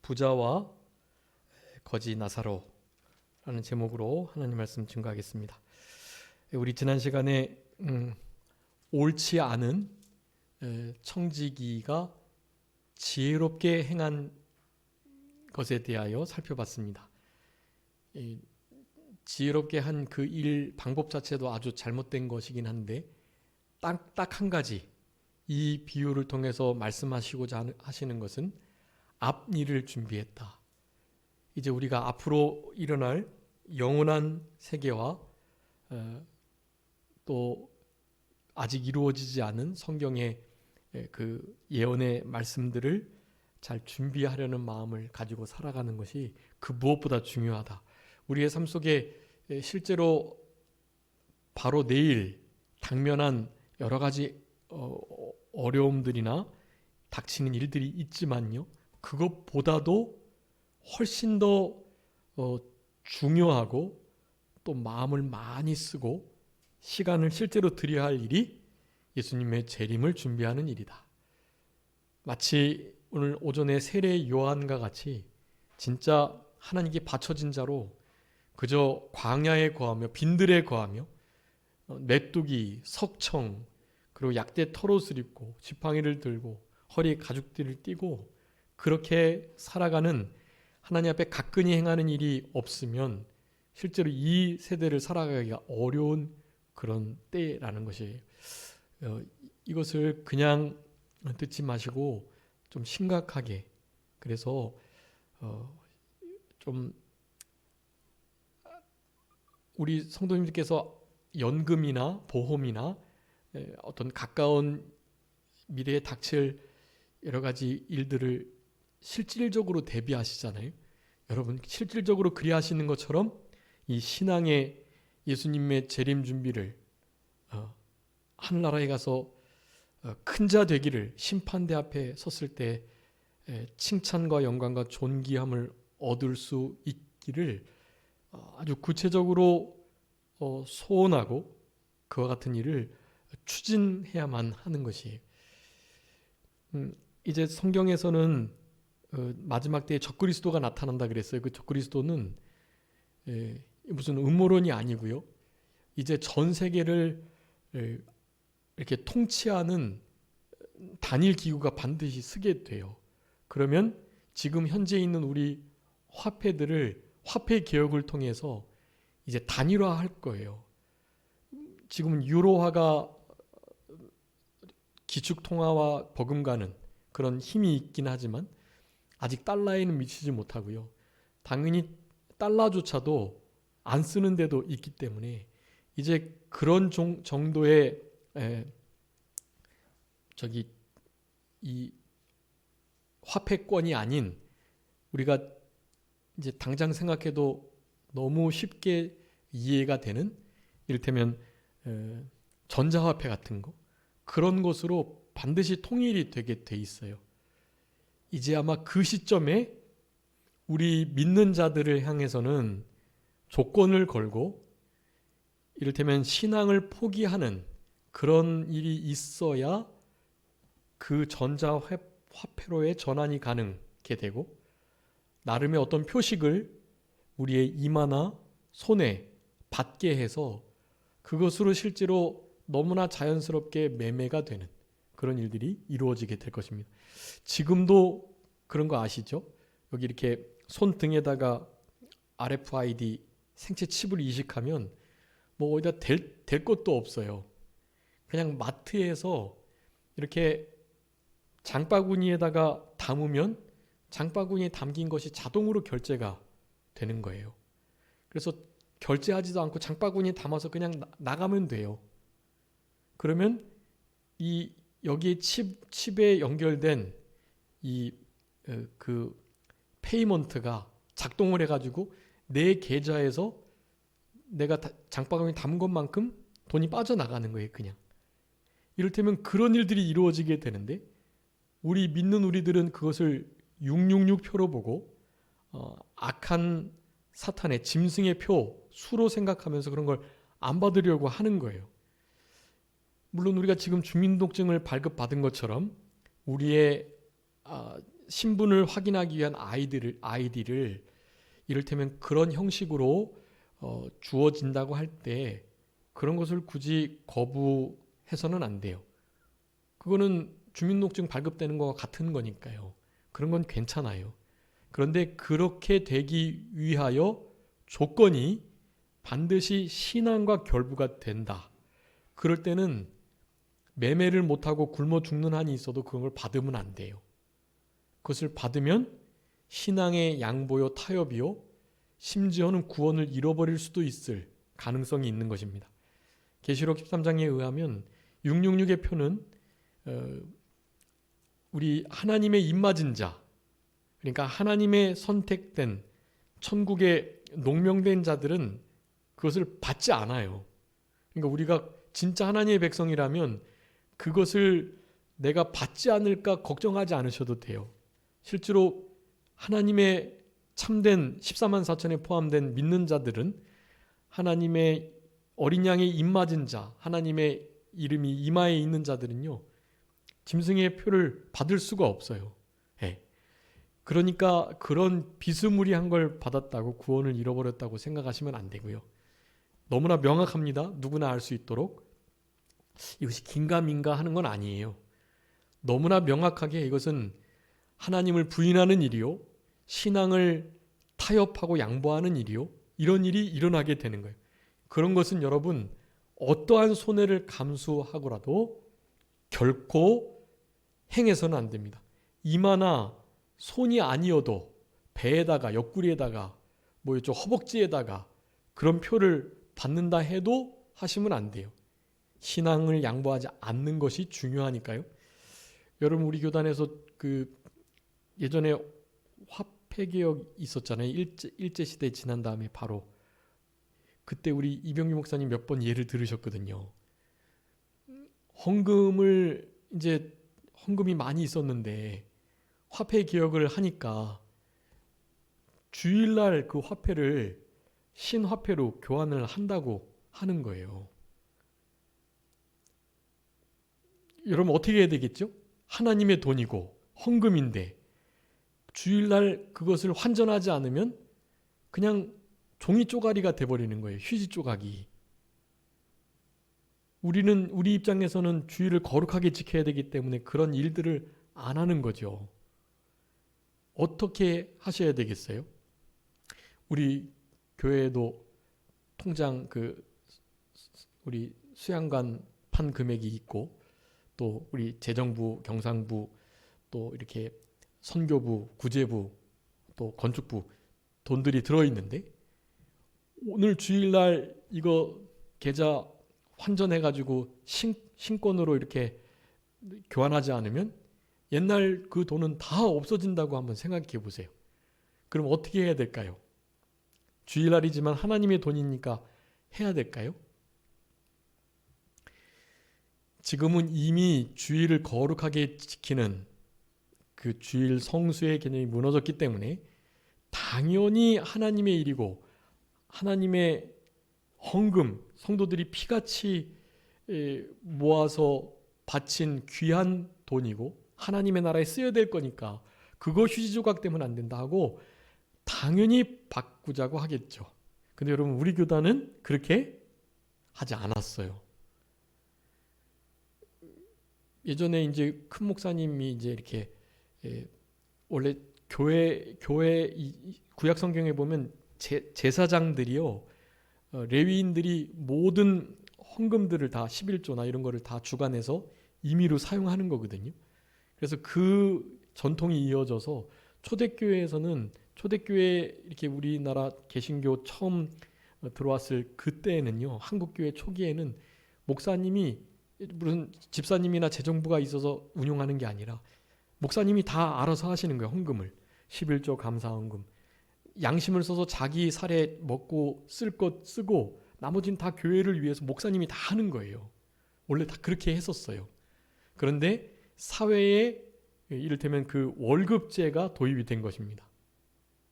부자와 거지 나사로라는 제목으로 하나님 말씀 증거하겠습니다. 우리 지난 시간에 옳지 않은 청지기가 지혜롭게 행한 것에 대하여 살펴봤습니다. 지혜롭게 한 그 일 방법 자체도 아주 잘못된 것이긴 한데 딱 한 가지 이 비유를 통해서 말씀하시고자 하시는 것은 앞일을 준비했다. 이제 우리가 앞으로 일어날 영원한 세계와 또 아직 이루어지지 않은 성경의 그 예언의 말씀들을 잘 준비하려는 마음을 가지고 살아가는 것이 그 무엇보다 중요하다. 우리의 삶 속에 실제로 바로 내일 당면한 여러 가지 어려움들이나 닥치는 일들이 있지만요, 그것보다도 훨씬 더 중요하고 또 마음을 많이 쓰고 시간을 실제로 들여야 할 일이 예수님의 재림을 준비하는 일이다. 마치 오늘 오전에 세례 요한과 같이 진짜 하나님께 바쳐진 자로 그저 광야에 거하며 빈들에 거하며 메뚜기, 석청, 그리고 약대 털옷을 입고 지팡이를 들고 허리에 가죽띠를 띠고 그렇게 살아가는, 하나님 앞에 가끈히 행하는 일이 없으면 실제로 이 세대를 살아가기가 어려운 그런 때라는 것이에요. 이것을 그냥 듣지 마시고 좀 심각하게, 그래서 좀 우리 성도님들께서 연금이나 보험이나 어떤 가까운 미래에 닥칠 여러 가지 일들을 실질적으로 대비하시잖아요. 여러분, 실질적으로 그리 하시는 것처럼 이 신앙의 예수님의 재림 준비를 하늘나라에 가서 큰 자 되기를, 심판대 앞에 섰을 때 칭찬과 영광과 존귀함을 얻을 수 있기를 아주 구체적으로 소원하고 그와 같은 일을 추진해야만 하는 것이에요. 이제 성경에서는 마지막 때에 적그리스도가 나타난다 그랬어요. 그 적그리스도는 무슨 음모론이 아니고요, 이제 전 세계를 이렇게 통치하는 단일 기구가 반드시 쓰게 돼요. 그러면 지금 현재 있는 우리 화폐들을 화폐 개혁을 통해서 이제 단일화할 거예요. 지금은 유로화가 기축통화와 버금가는 그런 힘이 있긴 하지만 아직 달러에는 미치지 못하고요. 당연히 달러조차도 안 쓰는 데도 있기 때문에 이제 그런 정도의 이 화폐권이 아닌, 우리가 이제 당장 생각해도 너무 쉽게 이해가 되는, 이를테면 전자화폐 같은 거, 그런 것으로 반드시 통일이 되게 돼 있어요. 이제 아마 그 시점에 우리 믿는 자들을 향해서는 조건을 걸고, 이를테면 신앙을 포기하는 그런 일이 있어야 그 전자화폐로의 전환이 가능하게 되고, 나름의 어떤 표식을 우리의 이마나 손에 받게 해서 그것으로 실제로 너무나 자연스럽게 매매가 되는 그런 일들이 이루어지게 될 것입니다. 지금도 그런 거 아시죠? 여기 이렇게 손등에다가 RFID 생체 칩을 이식하면 뭐 어디다 댈 것도 없어요. 그냥 마트에서 이렇게 장바구니에다가 담으면 장바구니에 담긴 것이 자동으로 결제가 되는 거예요. 그래서 결제하지도 않고 장바구니에 담아서 그냥 나가면 돼요. 그러면 여기에 칩에 연결된 그 페이먼트가 작동을 해가지고 내 계좌에서 내가 장바구니에 담은 것만큼 돈이 빠져나가는 거예요, 그냥. 이를테면 그런 일들이 이루어지게 되는데, 우리 믿는 우리들은 그것을 666표로 보고 악한 사탄의 짐승의 표, 수로 생각하면서 그런 걸 안 받으려고 하는 거예요. 물론 우리가 지금 주민등록증을 발급받은 것처럼 우리의 신분을 확인하기 위한 아이디를 이를테면 그런 형식으로 주어진다고 할 때 그런 것을 굳이 거부해서는 안 돼요. 그거는 주민등록증 발급되는 거와 같은 거니까요. 그런 건 괜찮아요. 그런데 그렇게 되기 위하여 조건이 반드시 신앙과 결부가 된다. 그럴 때는 매매를 못하고 굶어 죽는 한이 있어도 그런 걸 받으면 안 돼요. 그것을 받으면 신앙의 양보요 타협이요 심지어는 구원을 잃어버릴 수도 있을 가능성이 있는 것입니다. 계시록 13장에 의하면 666의 표는 우리 하나님의 입맞은 자, 그러니까 하나님의 선택된 천국에 농명된 자들은 그것을 받지 않아요. 그러니까 우리가 진짜 하나님의 백성이라면 그것을 내가 받지 않을까 걱정하지 않으셔도 돼요. 실제로 하나님의 참된 14만 4천에 포함된 믿는 자들은 하나님의 어린 양의 입맞은 자, 하나님의 이름이 이마에 있는 자들은요, 짐승의 표를 받을 수가 없어요. 네. 그러니까 그런 비스무리한 걸 받았다고 구원을 잃어버렸다고 생각하시면 안 되고요. 너무나 명확합니다. 누구나 알 수 있도록. 이것이 긴가민가 하는 건 아니에요. 너무나 명확하게 이것은 하나님을 부인하는 일이요, 신앙을 타협하고 양보하는 일이요, 이런 일이 일어나게 되는 거예요. 그런 것은 여러분 어떠한 손해를 감수하고라도 결코 행해서는 안 됩니다. 이마나 손이 아니어도 배에다가 옆구리에다가 뭐였죠, 허벅지에다가 그런 표를 받는다 해도 하시면 안 돼요. 신앙을 양보하지 않는 것이 중요하니까요. 여러분 우리 교단에서 그 예전에 화폐개혁 있었잖아요. 일제시대 지난 다음에 바로 그때 우리 이병규 목사님 몇 번 예를 들으셨거든요. 헌금이 많이 있었는데 화폐개혁을 하니까 주일날 그 화폐를 신화폐로 교환을 한다고 하는 거예요. 여러분 어떻게 해야 되겠죠? 하나님의 돈이고 헌금인데 주일날 그것을 환전하지 않으면 그냥 종이 쪼가리가 돼버리는 거예요. 휴지 조각이. 우리 입장에서는 주일을 거룩하게 지켜야 되기 때문에 그런 일들을 안 하는 거죠. 어떻게 하셔야 되겠어요? 우리 교회에도 통장 우리 수양관 판 금액이 있고 또 우리 재정부, 경상부, 또 이렇게 선교부, 구제부, 또 건축부 돈들이 들어있는데 오늘 주일날 이거 계좌 환전해가지고 신권으로 이렇게 교환하지 않으면 옛날 그 돈은 다 없어진다고 한번 생각해 보세요. 그럼 어떻게 해야 될까요? 주일날이지만 하나님의 돈이니까 해야 될까요? 지금은 이미 주일을 거룩하게 지키는 그 주일 성수의 개념이 무너졌기 때문에 당연히 하나님의 일이고 하나님의 헌금, 성도들이 피같이 모아서 바친 귀한 돈이고 하나님의 나라에 쓰여야 될 거니까 그거 휴지 조각 때문에 안 된다 하고 당연히 바꾸자고 하겠죠. 근데 여러분 우리 교단은 그렇게 하지 않았어요. 예전에 이제 큰 목사님이 이제 이렇게 원래 교회 구약 성경에 보면 제사장들이요, 레위인들이 모든 헌금들을 다 11조나 이런 거를 다 주관해서 임의로 사용하는 거거든요. 그래서 그 전통이 이어져서 초대교회에서는 초대교회 이렇게 우리나라 개신교 처음 들어왔을 그때에는요, 한국교회 초기에는 목사님이 무슨 집사님이나 재정부가 있어서 운용하는 게 아니라 목사님이 다 알아서 하시는 거예요. 헌금을 11조 감사헌금 양심을 써서 자기 살에 먹고 쓸 것 쓰고 나머지는 다 교회를 위해서 목사님이 다 하는 거예요. 원래 다 그렇게 했었어요. 그런데 사회에 이를테면 그 월급제가 도입이 된 것입니다.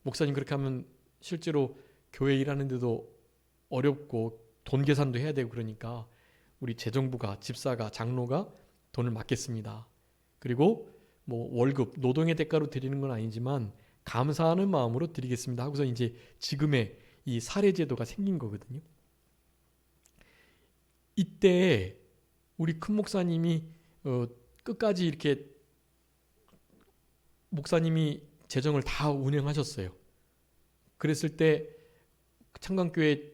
목사님 그렇게 하면 실제로 교회 일하는데도 어렵고 돈 계산도 해야 되고 그러니까 우리 재정부가, 집사가, 장로가 돈을 맡겠습니다. 그리고 뭐 월급, 노동의 대가로 드리는 건 아니지만 감사하는 마음으로 드리겠습니다 하고서 이제 지금의 이 사례제도가 생긴 거거든요. 이때 우리 큰 목사님이 끝까지 이렇게 목사님이 재정을 다 운영하셨어요. 그랬을 때 창강교회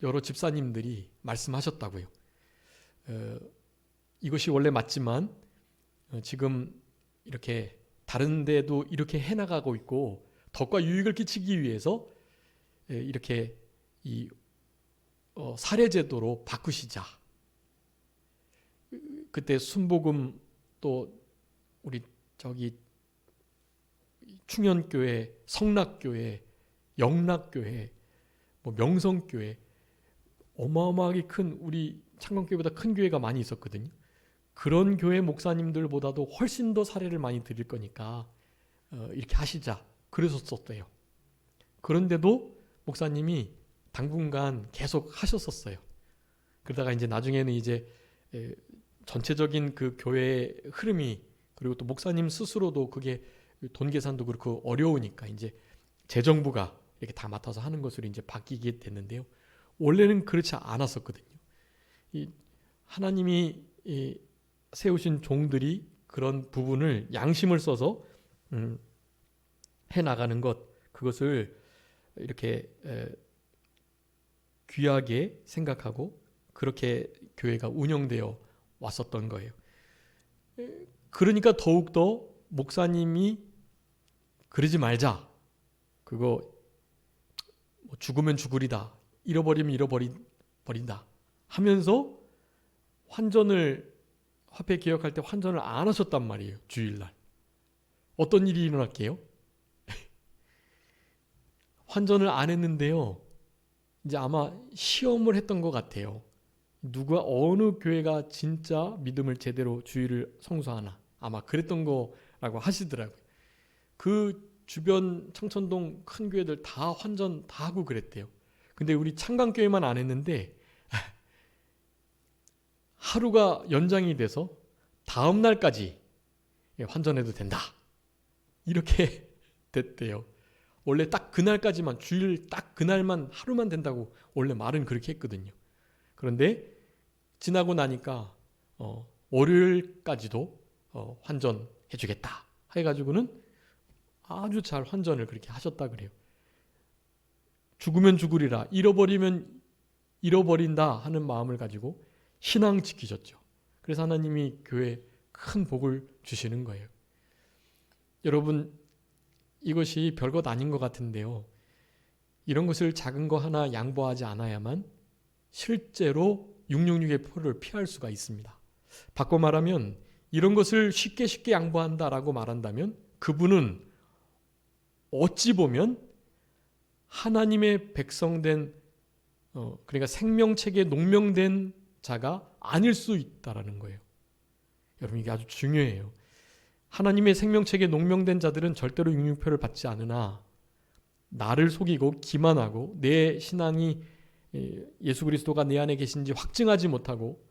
여러 집사님들이 말씀하셨다고요. 이것이 원래 맞지만 지금 이렇게 다른 데도 이렇게 해나가고 있고 덕과 유익을 끼치기 위해서 이렇게 이 사례제도로 바꾸시자. 그때 순복음 또 우리 저기 충현교회, 성락교회, 영락교회, 뭐 명성교회 어마어마하게 큰 우리 창건교회보다 큰 교회가 많이 있었거든요. 그런 교회 목사님들보다도 훨씬 더 사례를 많이 드릴 거니까 이렇게 하시자 그러셨었대요. 그런데도 목사님이 당분간 계속 하셨었어요. 그러다가 이제 나중에는 이제 전체적인 그 교회의 흐름이 그리고 또 목사님 스스로도 그게 돈 계산도 그렇고 어려우니까 이제 재정부가 이렇게 다 맡아서 하는 것으로 이제 바뀌게 됐는데요. 원래는 그렇지 않았었거든요. 이 하나님이 세우신 종들이 그런 부분을 양심을 써서 해 나가는 것, 그것을 이렇게 귀하게 생각하고 그렇게 교회가 운영되어 왔었던 거예요. 그러니까 더욱더 목사님이 그러지 말자. 그거 뭐 죽으면 죽으리다. 잃어버리면 잃어버린다. 하면서 환전을 화폐 개혁할 때 환전을 안 하셨단 말이에요. 주일날. 어떤 일이 일어날게요? 환전을 안 했는데요. 이제 아마 시험을 했던 것 같아요. 누가 어느 교회가 진짜 믿음을 제대로 주일을 성수하나. 아마 그랬던 거라고 하시더라고요. 그 주변 청천동 큰 교회들 다 환전 다 하고 그랬대요. 근데 우리 창강교회만 안 했는데 하루가 연장이 돼서 다음 날까지 환전해도 된다. 이렇게 됐대요. 원래 딱 그날까지만 주일 딱 그날만 하루만 된다고 원래 말은 그렇게 했거든요. 그런데 지나고 나니까 월요일까지도 환전해주겠다 해가지고는 아주 잘 환전을 그렇게 하셨다 그래요. 죽으면 죽으리라, 잃어버리면 잃어버린다 하는 마음을 가지고 신앙 지키셨죠. 그래서 하나님이 교회에 큰 복을 주시는 거예요. 여러분, 이것이 별것 아닌 것 같은데요. 이런 것을 작은 거 하나 양보하지 않아야만 실제로 666의 표를 피할 수가 있습니다. 바꿔 말하면 이런 것을 쉽게 양보한다라고 말한다면 그분은 어찌 보면 하나님의 백성된 그러니까 생명책에 농명된 자가 아닐 수 있다라는 거예요. 여러분, 이게 아주 중요해요. 하나님의 생명책에 농명된 자들은 절대로 666표를 받지 않으나 나를 속이고 기만하고 내 신앙이 예수 그리스도가 내 안에 계신지 확증하지 못하고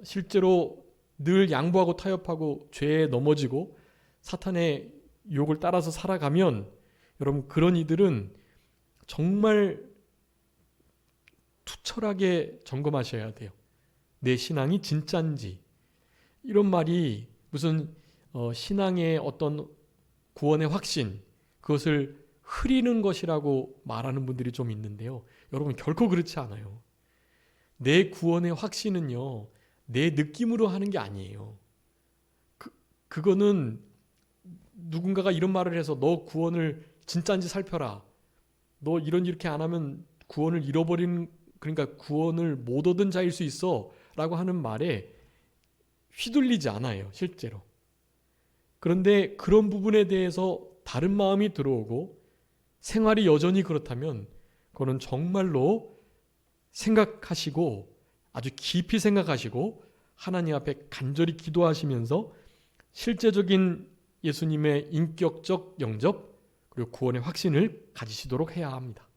실제로 늘 양보하고 타협하고 죄에 넘어지고 사탄의 유혹을 따라서 살아가면 여러분, 그런 이들은 정말 투철하게 점검하셔야 돼요. 내 신앙이 진짜인지. 이런 말이 무슨 신앙의 어떤 구원의 확신, 그것을 흐리는 것이라고 말하는 분들이 좀 있는데요. 여러분, 결코 그렇지 않아요. 내 구원의 확신은요, 내 느낌으로 하는 게 아니에요. 그거는 누군가가 이런 말을 해서 너 구원을 진짜인지 살펴라. 너 이렇게 안 하면 구원을 잃어버리는, 그러니까 구원을 못 얻은 자일 수 있어 라고 하는 말에 휘둘리지 않아요, 실제로. 그런데 그런 부분에 대해서 다른 마음이 들어오고 생활이 여전히 그렇다면 그거는 정말로 생각하시고 아주 깊이 생각하시고 하나님 앞에 간절히 기도하시면서 실제적인 예수님의 인격적 영접 그리고 구원의 확신을 가지시도록 해야 합니다.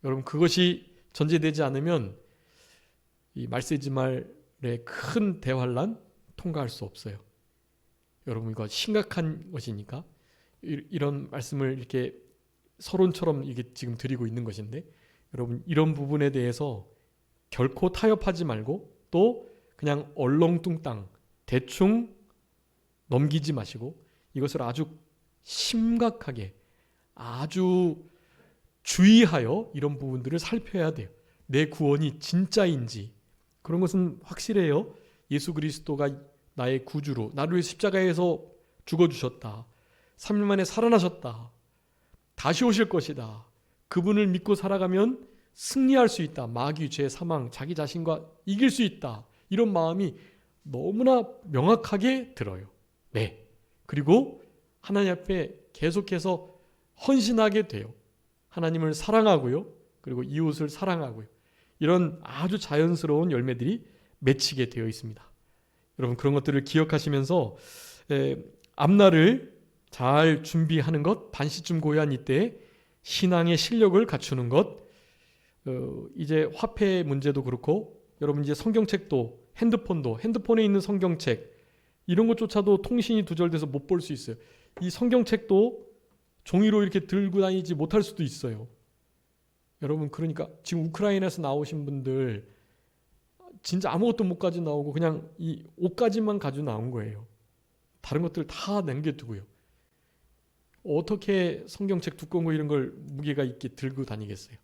여러분, 그것이 전제되지 않으면 이 말세지 말의 큰 대환란 통과할 수 없어요. 여러분 이거 심각한 것이니까 이런 말씀을 이렇게 서론처럼 이게 지금 드리고 있는 것인데, 여러분 이런 부분에 대해서 결코 타협하지 말고 또 그냥 얼렁뚱땅 대충 넘기지 마시고 이것을 아주 심각하게 아주 주의하여 이런 부분들을 살펴야 돼요. 내 구원이 진짜인지, 그런 것은 확실해요. 예수 그리스도가 나의 구주로 나를 위해 십자가에서 죽어주셨다. 3일 만에 살아나셨다. 다시 오실 것이다. 그분을 믿고 살아가면 승리할 수 있다. 마귀, 죄, 사망, 자기 자신과 이길 수 있다. 이런 마음이 너무나 명확하게 들어요. 네. 그리고 하나님 앞에 계속해서 헌신하게 돼요. 하나님을 사랑하고요. 그리고 이웃을 사랑하고요. 이런 아주 자연스러운 열매들이 맺히게 되어 있습니다. 여러분 그런 것들을 기억하시면서 앞날을 잘 준비하는 것, 반시쯤 고요한 이때 신앙의 실력을 갖추는 것, 이제 화폐 문제도 그렇고 여러분 이제 성경책도 핸드폰에 있는 성경책 이런 것조차도 통신이 두절돼서 못 볼 수 있어요. 이 성경책도 종이로 이렇게 들고 다니지 못할 수도 있어요. 여러분 그러니까 지금 우크라이나에서 나오신 분들 진짜 아무것도 못 가지고 나오고 그냥 이 옷가지만 가지고 나온 거예요. 다른 것들 다 남겨두고요. 어떻게 성경책 두꺼운 거 이런 걸 무게가 있게 들고 다니겠어요?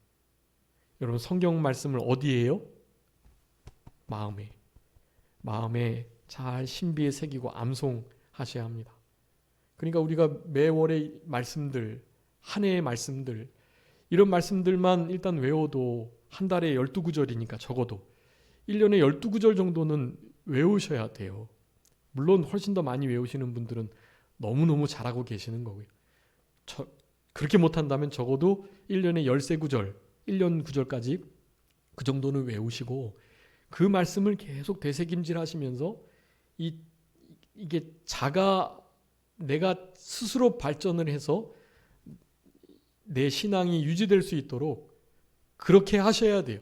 여러분 성경 말씀을 어디에 해요? 마음에 잘 신비에 새기고 암송하셔야 합니다. 그러니까 우리가 매월의 말씀들, 한 해의 말씀들, 이런 말씀들만 일단 외워도 한 달에 12구절이니까 적어도 1년에 12구절 정도는 외우셔야 돼요. 물론 훨씬 더 많이 외우시는 분들은 너무너무 잘하고 계시는 거고요. 그렇게 못한다면 적어도 1년에 13구절, 1년 구절까지 그 정도는 외우시고 그 말씀을 계속 되새김질 하시면서 이게 내가 스스로 발전을 해서 내 신앙이 유지될 수 있도록 그렇게 하셔야 돼요.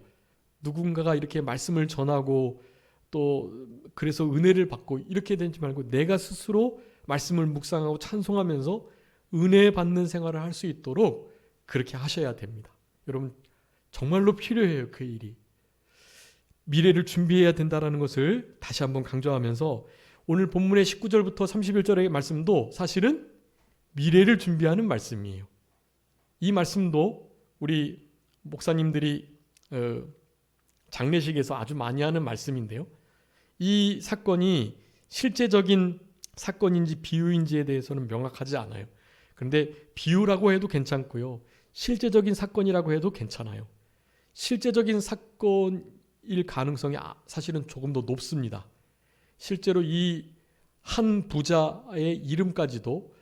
누군가가 이렇게 말씀을 전하고 또 그래서 은혜를 받고 이렇게 되지 말고 내가 스스로 말씀을 묵상하고 찬송하면서 은혜 받는 생활을 할 수 있도록 그렇게 하셔야 됩니다. 여러분 정말로 필요해요. 그 일이. 미래를 준비해야 된다는 것을 다시 한번 강조하면서 오늘 본문의 19절부터 31절의 말씀도 사실은 미래를 준비하는 말씀이에요. 이 말씀도 우리 목사님들이 장례식에서 아주 많이 하는 말씀인데요. 이 사건이 실제적인 사건인지 비유인지에 대해서는 명확하지 않아요. 그런데 비유라고 해도 괜찮고요. 실제적인 사건이라고 해도 괜찮아요. 실제적인 사건일 가능성이 사실은 조금 더 높습니다. 실제로 이 한 부자의 이름까지도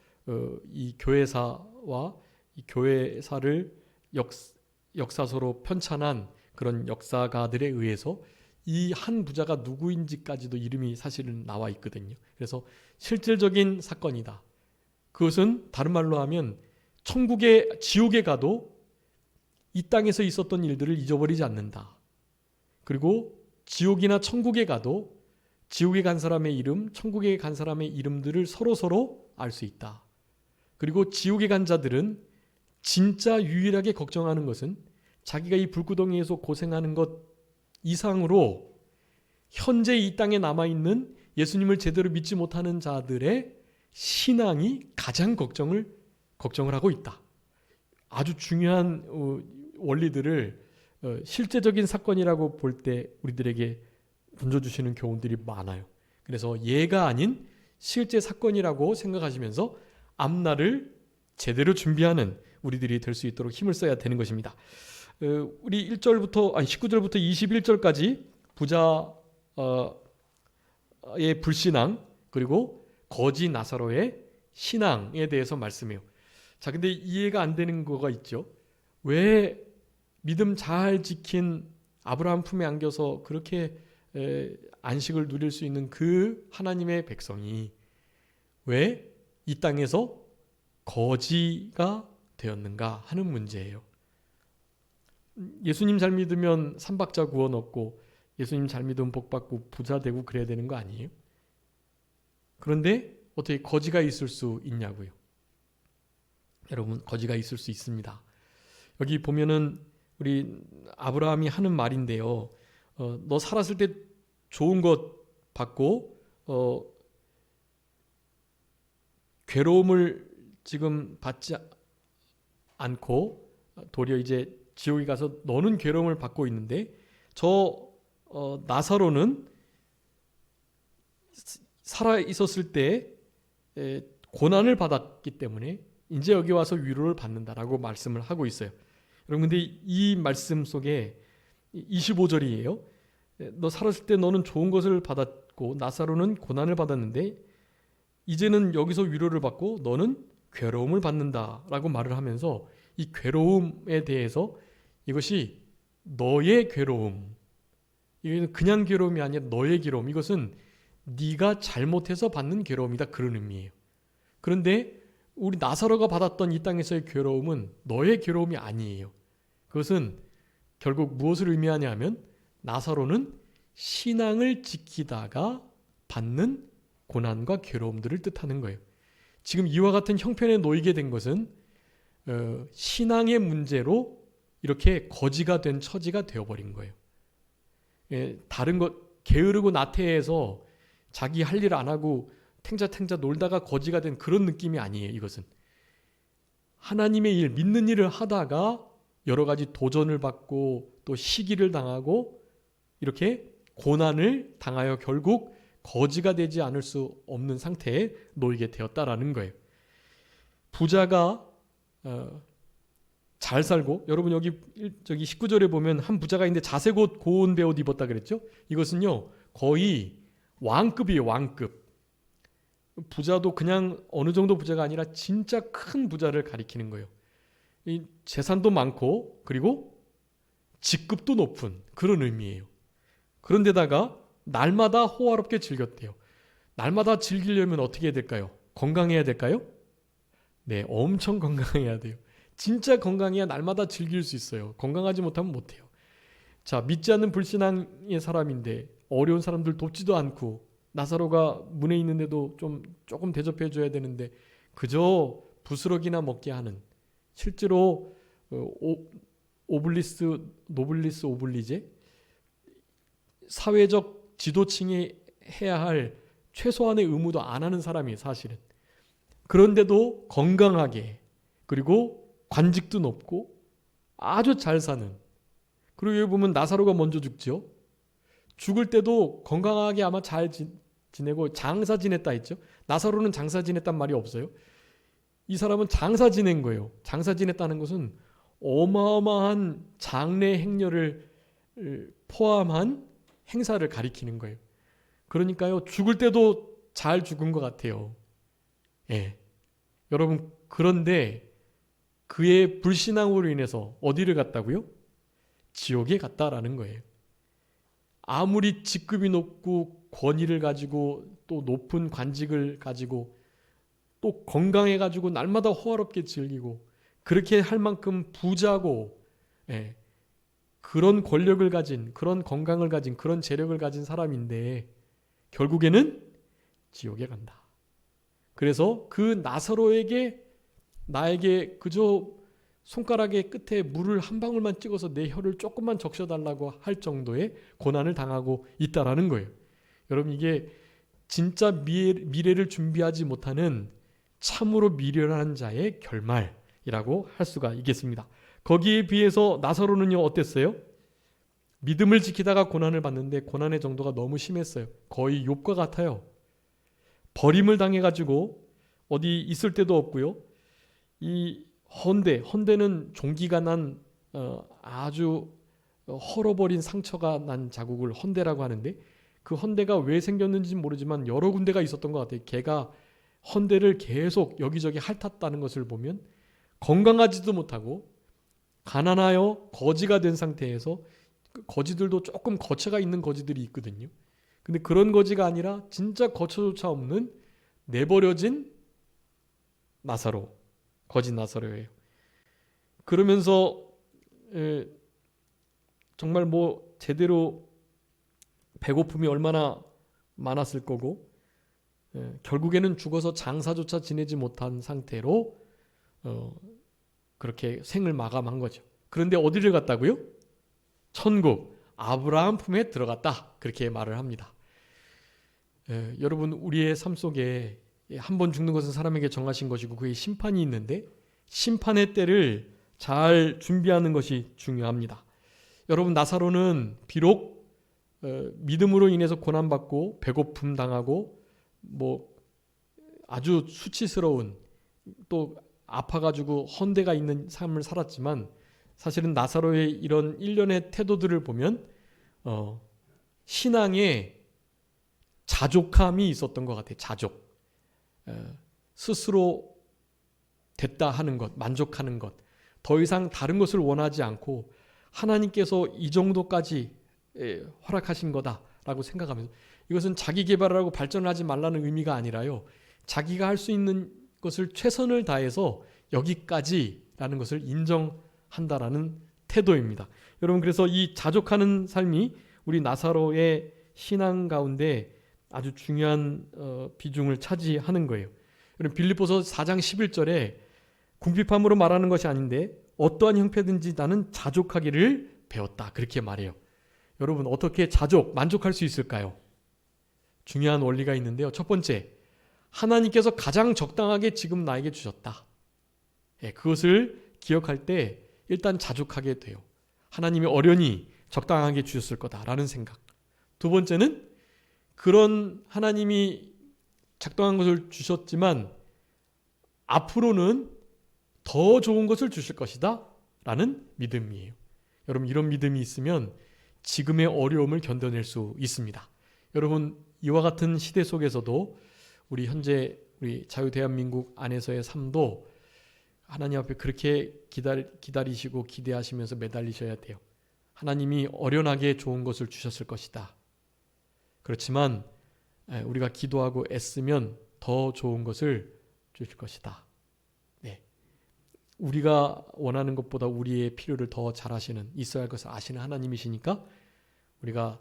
이 교회사와 이 교회사를 역사서로 편찬한 그런 역사가들에 의해서 이 한 부자가 누구인지까지도 이름이 사실은 나와 있거든요. 그래서 실질적인 사건이다. 그것은 다른 말로 하면 지옥에 가도 이 땅에서 있었던 일들을 잊어버리지 않는다. 그리고 지옥이나 천국에 가도 지옥에 간 사람의 이름, 천국에 간 사람의 이름들을 서로 알 수 있다. 그리고 지옥에 간 자들은 진짜 유일하게 걱정하는 것은 자기가 이 불구덩이에서 고생하는 것 이상으로 현재 이 땅에 남아있는 예수님을 제대로 믿지 못하는 자들의 신앙이 가장 걱정을 하고 있다. 아주 중요한 원리들을 실제적인 사건이라고 볼 때 우리들에게 던져주시는 교훈들이 많아요. 그래서 예가 아닌 실제 사건이라고 생각하시면서 앞날을 제대로 준비하는 우리들이 될 수 있도록 힘을 써야 되는 것입니다. 우리 19절부터 21절까지 부자의 불신앙 그리고 거지 나사로의 신앙에 대해서 말씀해요. 자, 근데 이해가 안 되는 거가 있죠. 왜 믿음 잘 지킨 아브라함 품에 안겨서 그렇게 안식을 누릴 수 있는 그 하나님의 백성이 왜 이 땅에서 거지가 되었는가 하는 문제예요. 예수님 잘 믿으면 삼박자 구원 얻고 예수님 잘 믿으면 복 받고 부자 되고 그래야 되는 거 아니에요? 그런데 어떻게 거지가 있을 수 있냐고요. 여러분, 거지가 있을 수 있습니다. 여기 보면은 우리 아브라함이 하는 말인데요. 너 살았을 때 좋은 것 받고 괴로움을 지금 받지 않고 도리어 이제 지옥에 가서 너는 괴로움을 받고 있는데 저 나사로는 살아 있었을 때 고난을 받았기 때문에 이제 여기 와서 위로를 받는다라고 말씀을 하고 있어요. 여러분, 근데 이 말씀 속에 25절이에요. 너 살았을 때 너는 좋은 것을 받았고 나사로는 고난을 받았는데 이제는 여기서 위로를 받고 너는 괴로움을 받는다라고 말을 하면서 이 괴로움에 대해서 이것이 너의 괴로움, 이건 그냥 괴로움이 아니라 너의 괴로움, 이것은 네가 잘못해서 받는 괴로움이다, 그런 의미예요. 그런데 우리 나사로가 받았던 이 땅에서의 괴로움은 너의 괴로움이 아니에요. 그것은 결국 무엇을 의미하냐 하면 나사로는 신앙을 지키다가 받는 고난과 괴로움들을 뜻하는 거예요. 지금 이와 같은 형편에 놓이게 된 것은 신앙의 문제로 이렇게 거지가 된 처지가 되어버린 거예요. 다른 것 게으르고 나태해서 자기 할 일 안 하고 탱자탱자 놀다가 거지가 된 그런 느낌이 아니에요. 이것은 하나님의 일, 믿는 일을 하다가 여러 가지 도전을 받고 또 시기를 당하고 이렇게 고난을 당하여 결국 거지가 되지 않을 수 없는 상태에 놓이게 되었다라는 거예요. 부자가 잘 살고, 여러분 저기 19절에 보면 한 부자가 있는데 자색 옷 고운 베옷 입었다 그랬죠? 이것은요 거의 왕급이에요. 왕급. 부자도 그냥 어느 정도 부자가 아니라 진짜 큰 부자를 가리키는 거예요. 이 재산도 많고 그리고 직급도 높은 그런 의미예요. 그런데다가 날마다 호화롭게 즐겼대요. 날마다 즐기려면 어떻게 해야 될까요? 건강해야 될까요? 네, 엄청 건강해야 돼요. 진짜 건강해야 날마다 즐길 수 있어요. 건강하지 못하면 못해요. 자, 믿지 않는 불신앙의 사람인데 어려운 사람들 돕지도 않고 나사로가 문에 있는데도 조금 대접해 줘야 되는데 그저 부스러기나 먹게 하는, 실제로 노블리스 오블리제, 사회적 지도층이 해야 할 최소한의 의무도 안 하는 사람이에요, 사실은. 그런데도 건강하게, 그리고 관직도 높고 아주 잘 사는. 그리고 여기 보면 나사로가 먼저 죽죠. 죽을 때도 건강하게 아마 잘 지내고 장사 지냈다 했죠. 나사로는 장사 지냈단 말이 없어요. 이 사람은 장사 지낸 거예요. 장사 지냈다는 것은 어마어마한 장래 행렬을 포함한 행사를 가리키는 거예요. 그러니까요, 죽을 때도 잘 죽은 것 같아요. 예. 여러분, 그런데 그의 불신앙으로 인해서 어디를 갔다고요? 지옥에 갔다라는 거예요. 아무리 직급이 높고 권위를 가지고 또 높은 관직을 가지고 또 건강해가지고 날마다 호화롭게 즐기고 그렇게 할 만큼 부자고, 예, 그런 권력을 가진, 그런 건강을 가진, 그런 재력을 가진 사람인데 결국에는 지옥에 간다. 그래서 그 나사로에게 나에게 그저 손가락의 끝에 물을 한 방울만 찍어서 내 혀를 조금만 적셔달라고 할 정도의 고난을 당하고 있다라는 거예요. 여러분, 이게 진짜 미래를 준비하지 못하는 참으로 미련한 자의 결말이라고 할 수가 있겠습니다. 거기에 비해서 나사로는요 어땠어요? 믿음을 지키다가 고난을 받는데 고난의 정도가 너무 심했어요. 거의 욥과 같아요. 버림을 당해가지고 어디 있을 데도 없고요. 이 헌데는 종기가 난 아주 헐어버린 상처가 난 자국을 헌데라고 하는데, 그 헌데가 왜 생겼는지는 모르지만 여러 군데가 있었던 것 같아요. 걔가 헌데를 계속 여기저기 핥았다는 것을 보면 건강하지도 못하고 가난하여 거지가 된 상태에서, 거지들도 조금 거처가 있는 거지들이 있거든요. 근데 그런 거지가 아니라 진짜 거처조차 없는 내버려진 나사로, 거짓 나사로예요. 그러면서 정말 제대로 배고픔이 얼마나 많았을 거고 결국에는 죽어서 장사조차 지내지 못한 상태로 그렇게 생을 마감한 거죠. 그런데 어디를 갔다고요? 천국, 아브라함 품에 들어갔다. 그렇게 말을 합니다. 여러분, 우리의 삶 속에 한 번 죽는 것은 사람에게 정하신 것이고 그의 심판이 있는데 심판의 때를 잘 준비하는 것이 중요합니다. 여러분, 나사로는 비록 믿음으로 인해서 고난받고 배고픔 당하고 뭐 아주 수치스러운 또 아파가지고 헌대가 있는 삶을 살았지만 사실은 나사로의 이런 일련의 태도들을 보면 신앙에 자족함이 있었던 것 같아요. 자족. 스스로 됐다 하는 것, 만족하는 것, 더 이상 다른 것을 원하지 않고 하나님께서 이 정도까지 허락하신 거다라고 생각하면서, 이것은 자기 개발하고 발전하지 말라는 의미가 아니라요, 자기가 할 수 있는 것을 최선을 다해서 여기까지라는 것을 인정한다라는 태도입니다. 여러분, 그래서 이 자족하는 삶이 우리 나사로의 신앙 가운데 아주 중요한 비중을 차지하는 거예요. 여러분, 빌립보서 4장 11절에 궁핍함으로 말하는 것이 아닌데 어떠한 형편든지 나는 자족하기를 배웠다, 그렇게 말해요. 여러분, 어떻게 만족할 수 있을까요? 중요한 원리가 있는데요. 첫 번째, 하나님께서 가장 적당하게 지금 나에게 주셨다. 그것을 기억할 때 일단 자족하게 돼요. 하나님이 어련히 적당하게 주셨을 거다라는 생각. 두 번째는 그런 하나님이 적당한 것을 주셨지만 앞으로는 더 좋은 것을 주실 것이다 라는 믿음이에요. 여러분, 이런 믿음이 있으면 지금의 어려움을 견뎌낼 수 있습니다. 여러분, 이와 같은 시대 속에서도 우리 자유대한민국 안에서의 삶도 하나님 앞에 그렇게 기다리시고 기대하시면서 매달리셔야 돼요. 하나님이 어련하게 좋은 것을 주셨을 것이다. 그렇지만 우리가 기도하고 애쓰면 더 좋은 것을 주실 것이다. 우리가 원하는 것보다 우리의 필요를 더 잘 아시는, 있어야 할 것을 아시는 하나님이시니까 우리가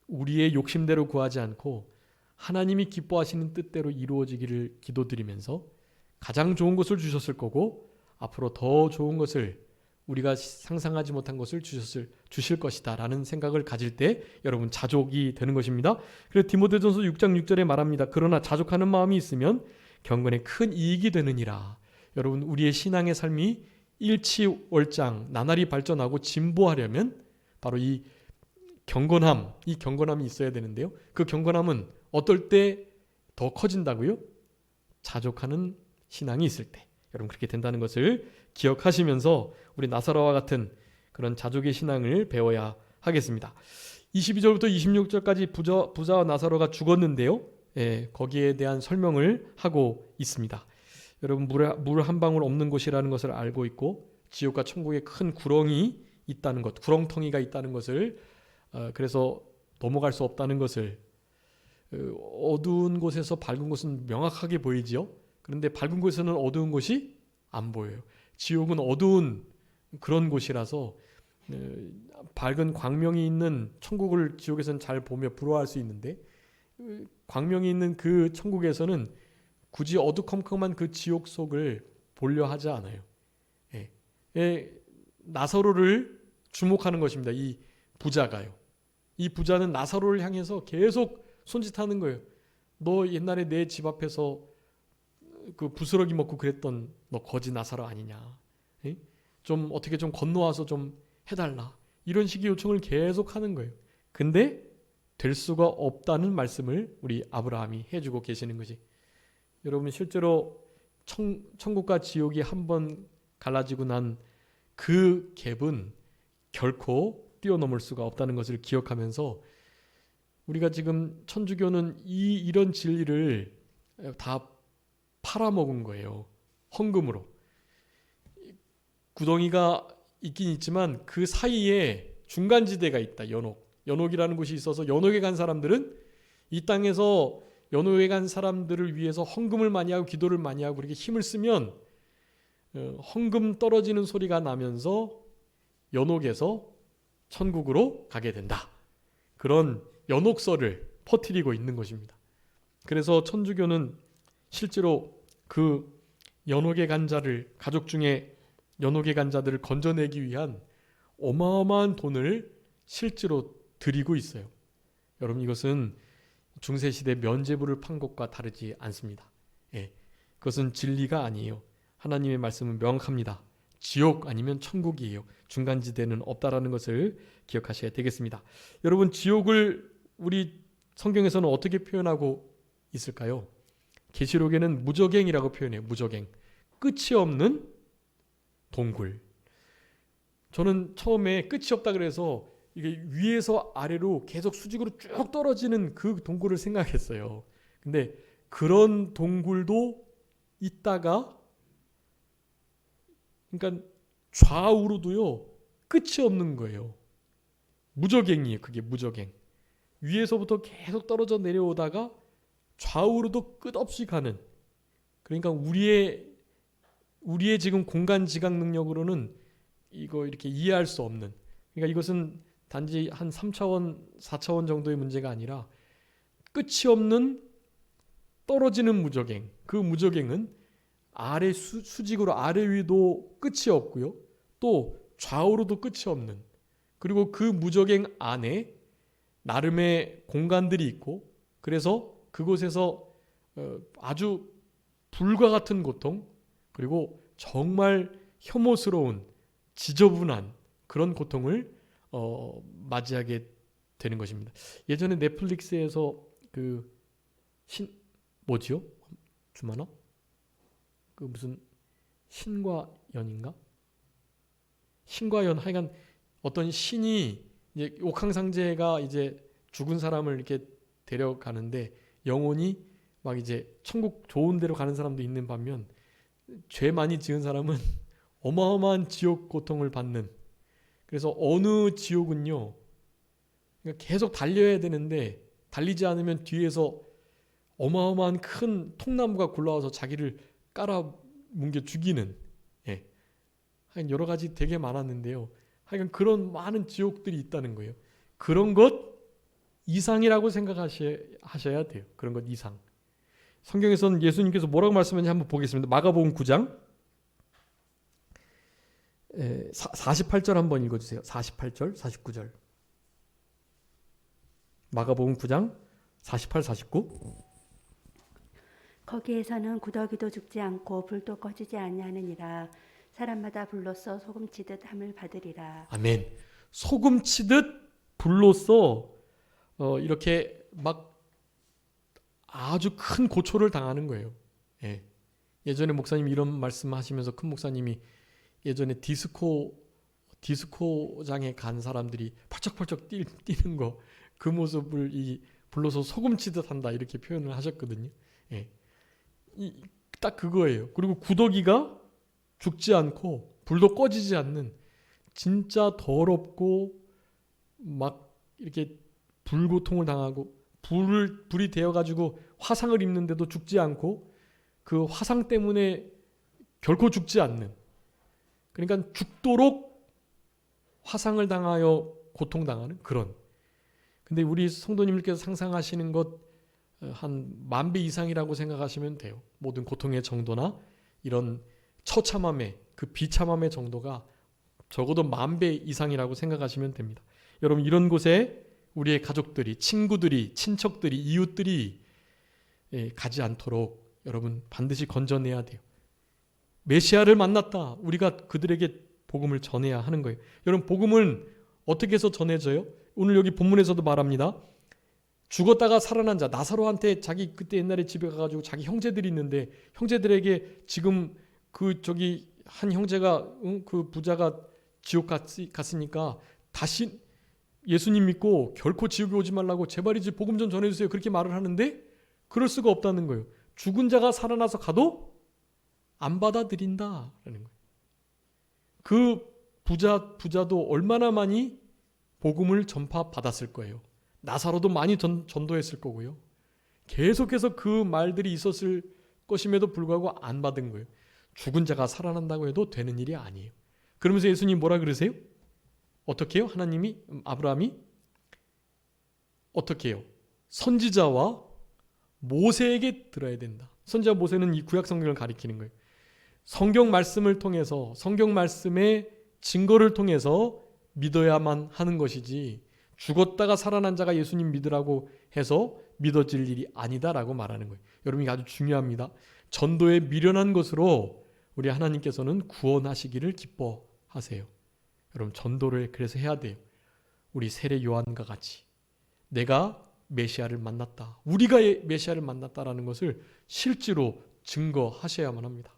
우리의 욕심대로 구하지 않고 하나님이 기뻐하시는 뜻대로 이루어지기를 기도드리면서 가장 좋은 것을 주셨을 거고 앞으로 더 좋은 것을, 우리가 상상하지 못한 것을 주실 것이다 라는 생각을 가질 때 여러분, 자족이 되는 것입니다. 그래서 디모데전서 6장 6절에 말합니다. 그러나 자족하는 마음이 있으면 경건에 큰 이익이 되느니라. 여러분, 우리의 신앙의 삶이 일치월장 나날이 발전하고 진보하려면 바로 이 경건함이 있어야 되는데요. 그 경건함은 어떨 때 더 커진다고요? 자족하는 신앙이 있을 때. 여러분, 그렇게 된다는 것을 기억하시면서 우리 나사로와 같은 그런 자족의 신앙을 배워야 하겠습니다. 22절부터 26절까지 부자와 나사로가 죽었는데요. 거기에 대한 설명을 하고 있습니다. 여러분, 물 한 방울 없는 곳이라는 것을 알고 있고 지옥과 천국에 큰 구렁이 있다는 것, 구렁텅이가 있다는 것을, 그래서 넘어갈 수 없다는 것을, 어두운 곳에서 밝은 곳은 명확하게 보이지요. 그런데 밝은 곳에서는 어두운 곳이 안 보여요. 지옥은 어두운 그런 곳이라서 밝은 광명이 있는 천국을 지옥에서는 잘 보며 부러워할 수 있는데 광명이 있는 그 천국에서는 굳이 어두컴컴한 그 지옥 속을 보려 하지 않아요. 나사로를 주목하는 것입니다. 이 부자가요. 이 부자는 나사로를 향해서 계속 손짓하는 거예요. 너 옛날에 내 집 앞에서 그 부스러기 먹고 그랬던 너 거지 나사로 아니냐. 좀 어떻게 좀 건너와서 좀 해달라. 이런 식의 요청을 계속 하는 거예요. 근데 될 수가 없다는 말씀을 우리 아브라함이 해주고 계시는 거지. 여러분, 실제로 천국과 지옥이 한번 갈라지고 난 그 갭은 결코 뛰어넘을 수가 없다는 것을 기억하면서 우리가 지금 천주교는 이런 진리를 다 팔아먹은 거예요. 헌금으로. 구덩이가 있긴 있지만 그 사이에 중간지대가 있다. 연옥이라는 곳이 있어서 연옥에 간 사람들은 이 땅에서 연옥에 간 사람들을 위해서 헌금을 많이 하고 기도를 많이 하고 그렇게 힘을 쓰면 헌금 떨어지는 소리가 나면서 연옥에서 천국으로 가게 된다. 그런 연옥설을 퍼뜨리고 있는 것입니다. 그래서 천주교는 실제로 그 연옥에 간 자를, 가족 중에 연옥에 간 자들을 건져내기 위한 어마어마한 돈을 실제로 드리고 있어요. 여러분, 이것은 중세시대 면죄부를 판 것과 다르지 않습니다. 예, 그것은 진리가 아니에요. 하나님의 말씀은 명확합니다. 지옥 아니면 천국이에요. 중간지대는 없다라는 것을 기억하셔야 되겠습니다. 여러분, 지옥을 우리 성경에서는 어떻게 표현하고 있을까요? 계시록에는 무저갱이라고 표현해요. 무저갱. 끝이 없는 동굴. 저는 처음에 끝이 없다 그래서 이게 위에서 아래로 계속 수직으로 쭉 떨어지는 그 동굴을 생각했어요. 근데 그런 동굴도 있다가, 그러니까 좌우로도요 끝이 없는 거예요. 무저갱이에요. 그게 무저갱. 위에서부터 계속 떨어져 내려오다가 좌우로도 끝없이 가는, 그러니까 우리의 지금 공간 지각 능력으로는 이거 이렇게 이해할 수 없는, 그러니까 이것은 단지 한 3차원, 4차원 정도의 문제가 아니라 끝이 없는 떨어지는 무저갱. 그 무저갱은 아래 수직으로 아래 위도 끝이 없고요. 또 좌우로도 끝이 없는, 그리고 그 무저갱 안에 나름의 공간들이 있고, 그래서 그곳에서 아주 불과 같은 고통, 그리고 정말 혐오스러운 지저분한 그런 고통을 맞이하게 되는 것입니다. 예전에 넷플릭스에서 그 뭐지요? 주마나? 그 무슨 신과 연인가? 신과 연, 하여간 어떤 신이 이제 옥황상제가 이제 죽은 사람을 이렇게 데려가는데 영혼이 막 이제 천국 좋은 데로 가는 사람도 있는 반면 죄 많이 지은 사람은 어마어마한 지옥 고통을 받는, 그래서 어느 지옥은요 그러니까 계속 달려야 되는데 달리지 않으면 뒤에서 어마어마한 큰 통나무가 굴러와서 자기를 깔아 뭉겨 죽이는, 예, 하여간 여러 가지 되게 많았는데요. 하여간 그런 많은 지옥들이 있다는 거예요. 그런 것 이상이라고 생각하셔야 돼요. 그런 것 이상. 성경에서는 예수님께서 뭐라고 말씀하는지 한번 보겠습니다. 마가복음 9장 48절 한번 읽어주세요. 48절, 49절. 마가복음 9장 48, 49. 거기에서는 구더기도 죽지 않고 불도 꺼지지 아니하느니라. 사람마다 불로써 소금치듯 함을 받으리라. 아멘. 소금치듯 불로써 이렇게 막 아주 큰 고초를 당하는 거예요. 예. 예전에 목사님 이런 말씀하시면서 큰 목사님이 예전에 디스코장에 간 사람들이 펄쩍펄쩍 뛰는 거, 그 모습을 이 불로서 소금치듯 한다 이렇게 표현을 하셨거든요. 예. 딱 그거예요. 그리고 구더기가 죽지 않고 불도 꺼지지 않는 진짜 더럽고 막 이렇게 불고통을 당하고 불이 되어가지고 화상을 입는데도 죽지 않고 그 화상 때문에 결코 죽지 않는, 그러니까 죽도록 화상을 당하여 고통당하는 그런. 근데 우리 성도님들께서 상상하시는 것 한 10,000배 이상이라고 생각하시면 돼요. 모든 고통의 정도나 이런 처참함의 그 비참함의 정도가 적어도 10,000배 이상이라고 생각하시면 됩니다. 여러분, 이런 곳에 우리의 가족들이, 친구들이, 친척들이, 이웃들이 가지 않도록 여러분 반드시 건져내야 돼요. 메시아를 만났다. 우리가 그들에게 복음을 전해야 하는 거예요. 여러분, 복음은 어떻게 해서 전해져요? 오늘 여기 본문에서도 말합니다. 죽었다가 살아난 자, 나사로한테 자기 그때 옛날에 집에 가가지고 자기 형제들이 있는데 형제들에게 지금 한 형제가 그 부자가 지옥 갔으니까 다시 예수님 믿고 결코 지옥에 오지 말라고 제발이지 복음 좀 전해주세요. 그렇게 말을 하는데 그럴 수가 없다는 거예요. 죽은 자가 살아나서 가도 안 받아들인다라는 거예요. 그 부자도 얼마나 많이 복음을 전파받았을 거예요. 나사로도 많이 전도했을 거고요. 계속해서 그 말들이 있었을 것임에도 불구하고 안 받은 거예요. 죽은 자가 살아난다고 해도 되는 일이 아니에요. 그러면서 예수님 뭐라 그러세요? 어떻게 해요? 아브라함이 어떻게 해요? 선지자와 모세에게 들어야 된다. 선지자 모세는 이 구약 성경을 가리키는 거예요. 성경 말씀을 통해서 성경 말씀의 증거를 통해서 믿어야만 하는 것이지 죽었다가 살아난 자가 예수님 믿으라고 해서 믿어질 일이 아니다라고 말하는 거예요. 여러분, 이게 아주 중요합니다. 전도에 미련한 것으로 우리 하나님께서는 구원하시기를 기뻐하세요. 여러분, 전도를 그래서 해야 돼요. 우리 세례 요한과 같이 내가 메시아를 만났다, 우리가 메시아를 만났다라는 것을 실제로 증거하셔야만 합니다.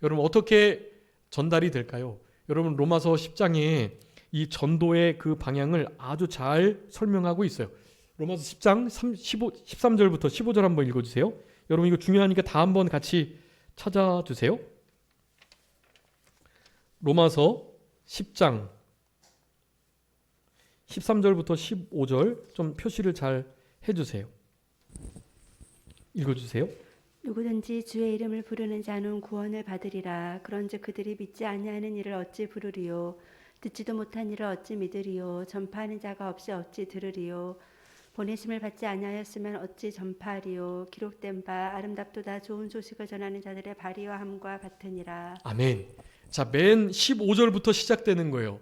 여러분, 어떻게 전달이 될까요? 여러분, 로마서 10장에 이 전도의 그 방향을 아주 잘 설명하고 있어요. 로마서 10장 13절부터 15절 한번 읽어주세요. 여러분, 이거 중요하니까 다 한번 같이 찾아주세요. 로마서 10장 13절부터 15절 좀 표시를 잘 해주세요. 읽어주세요. 누구든지 주의 이름을 부르는 자는 구원을 받으리라. 그런즉 그들이 믿지 아니하는 이를 어찌 부르리요? 듣지도 못한 이를 어찌 믿으리요? 전파하는 자가 없이 어찌 들으리요? 보내심을 받지 아니하였으면 어찌 전파하리요? 기록된 바 아름답도다 좋은 소식을 전하는 자들의 발이와 함과 같으니라. 아멘. 자, 맨 15절부터 시작되는 거예요.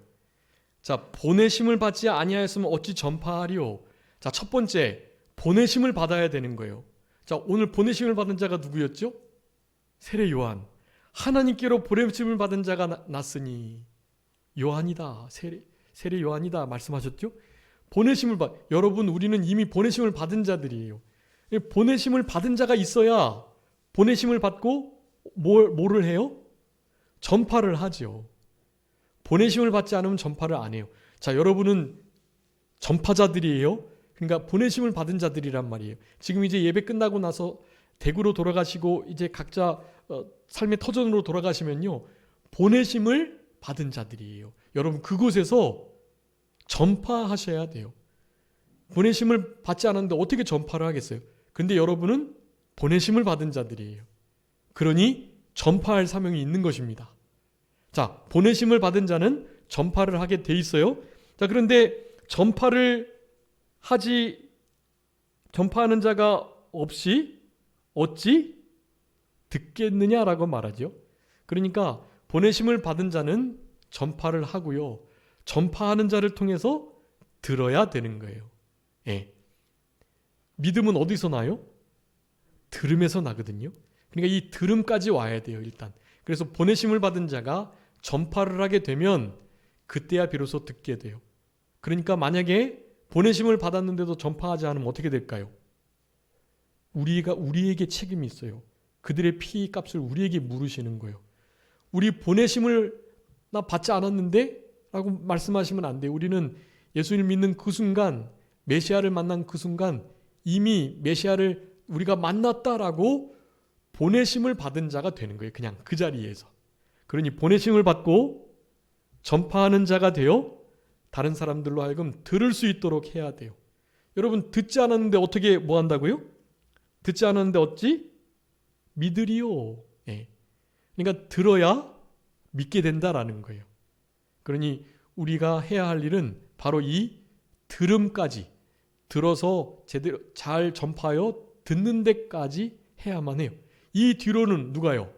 자, 보내심을 받지 아니하였으면 어찌 전파하리요? 자, 첫 번째, 보내심을 받아야 되는 거예요. 자, 오늘 보내심을 받은 자가 누구였죠? 세례 요한. 하나님께로 보내심을 받은 자가 났으니 요한이다. 세례 요한이다 말씀하셨죠? 보내심을 여러분, 우리는 이미 보내심을 받은 자들이에요. 보내심을 받은 자가 있어야 보내심을 받고 뭐를 해요? 전파를 하죠. 보내심을 받지 않으면 전파를 안 해요. 자, 여러분은 전파자들이에요. 그러니까 보내심을 받은 자들이란 말이에요. 지금 이제 예배 끝나고 나서 대구로 돌아가시고 이제 각자 삶의 터전으로 돌아가시면요, 보내심을 받은 자들이에요. 여러분, 그곳에서 전파하셔야 돼요. 보내심을 받지 않았는데 어떻게 전파를 하겠어요? 근데 여러분은 보내심을 받은 자들이에요. 그러니 전파할 사명이 있는 것입니다. 자, 보내심을 받은 자는 전파를 하게 돼 있어요. 자, 그런데 전파하는 자가 없이 어찌 듣겠느냐라고 말하죠. 그러니까 보내심을 받은 자는 전파를 하고요, 전파하는 자를 통해서 들어야 되는 거예요. 예. 믿음은 어디서 나요? 들음에서 나거든요. 그러니까 이 들음까지 와야 돼요, 일단. 그래서 보내심을 받은 자가 전파를 하게 되면 그때야 비로소 듣게 돼요. 그러니까 만약에 보내심을 받았는데도 전파하지 않으면 어떻게 될까요? 우리에게 책임이 있어요. 그들의 피 값을 우리에게 물으시는 거예요. 우리 보내심을 나 받지 않았는데? 라고 말씀하시면 안 돼요. 우리는 예수님을 믿는 그 순간, 메시아를 만난 그 순간 이미 메시아를 우리가 만났다라고 보내심을 받은 자가 되는 거예요. 그냥 그 자리에서. 그러니 보내심을 받고 전파하는 자가 되어 다른 사람들로 하여금 들을 수 있도록 해야 돼요. 여러분, 듣지 않았는데 어떻게 뭐 한다고요? 듣지 않았는데 어찌? 믿으리요. 예. 그러니까 들어야 믿게 된다라는 거예요. 그러니 우리가 해야 할 일은 바로 이 들음까지, 들어서 제대로 잘 전파하여 듣는 데까지 해야만 해요. 이 뒤로는 누가요?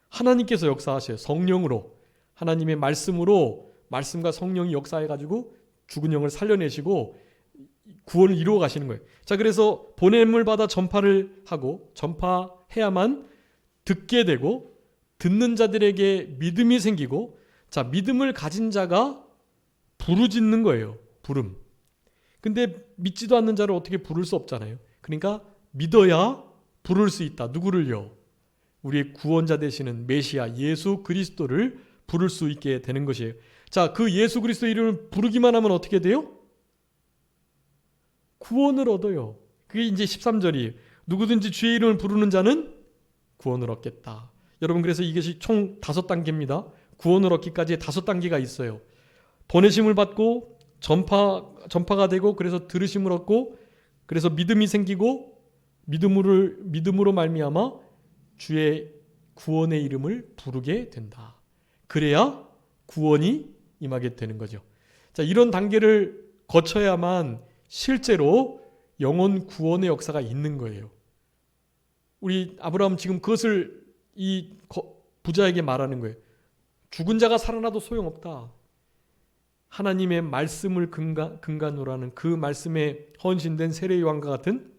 하나님께서 역사하셔요. 성령으로, 하나님의 말씀으로, 말씀과 성령이 역사해가지고 죽은 영을 살려내시고 구원을 이루어 가시는 거예요. 자, 그래서 보냄을 받아 전파를 하고 전파해야만 듣게 되고, 듣는 자들에게 믿음이 생기고, 자, 믿음을 가진 자가 부르짖는 거예요. 부름. 근데 믿지도 않는 자를 어떻게 부를 수 없잖아요. 그러니까 믿어야 부를 수 있다. 누구를요? 우리의 구원자 되시는 메시아 예수 그리스도를 부를 수 있게 되는 것이에요. 자, 그 예수 그리스도 이름을 부르기만 하면 어떻게 돼요? 구원을 얻어요. 그게 이제 13절이에요. 누구든지 주의 이름을 부르는 자는 구원을 얻겠다. 여러분, 그래서 이것이 총 5단계입니다. 구원을 얻기까지 5단계가 있어요. 보내심을 받고 전파가 되고, 그래서 들으심을 얻고, 그래서 믿음이 생기고, 믿음으로 말미암아 주의 구원의 이름을 부르게 된다. 그래야 구원이 임하게 되는 거죠. 자, 이런 단계를 거쳐야만 실제로 영혼 구원의 역사가 있는 거예요. 우리 아브라함 지금 그것을 이 부자에게 말하는 거예요. 죽은 자가 살아나도 소용없다. 하나님의 말씀을 근간으로 하는 그 말씀에 헌신된 세례 요한과 같은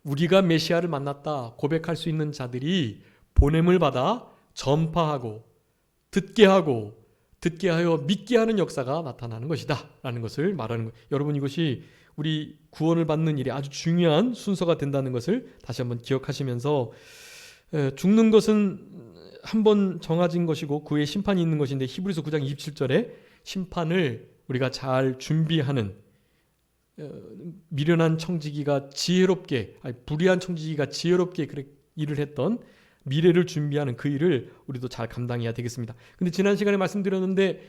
우리가 메시아를 만났다 고백할 수 있는 자들이 보냄을 받아 전파하고 듣게 하여 믿게 하는 역사가 나타나는 것이다 라는 것을 말하는 거예요. 여러분, 이것이 우리 구원을 받는 일에 아주 중요한 순서가 된다는 것을 다시 한번 기억하시면서, 죽는 것은 한 번 정해진 것이고 그 후에 심판이 있는 것인데, 히브리서 9장 27절에 심판을 우리가 잘 준비하는, 미련한 청지기가 지혜롭게, 불의한 청지기가 지혜롭게 일을 했던 미래를 준비하는 그 일을 우리도 잘 감당해야 되겠습니다. 근데 지난 시간에 말씀드렸는데,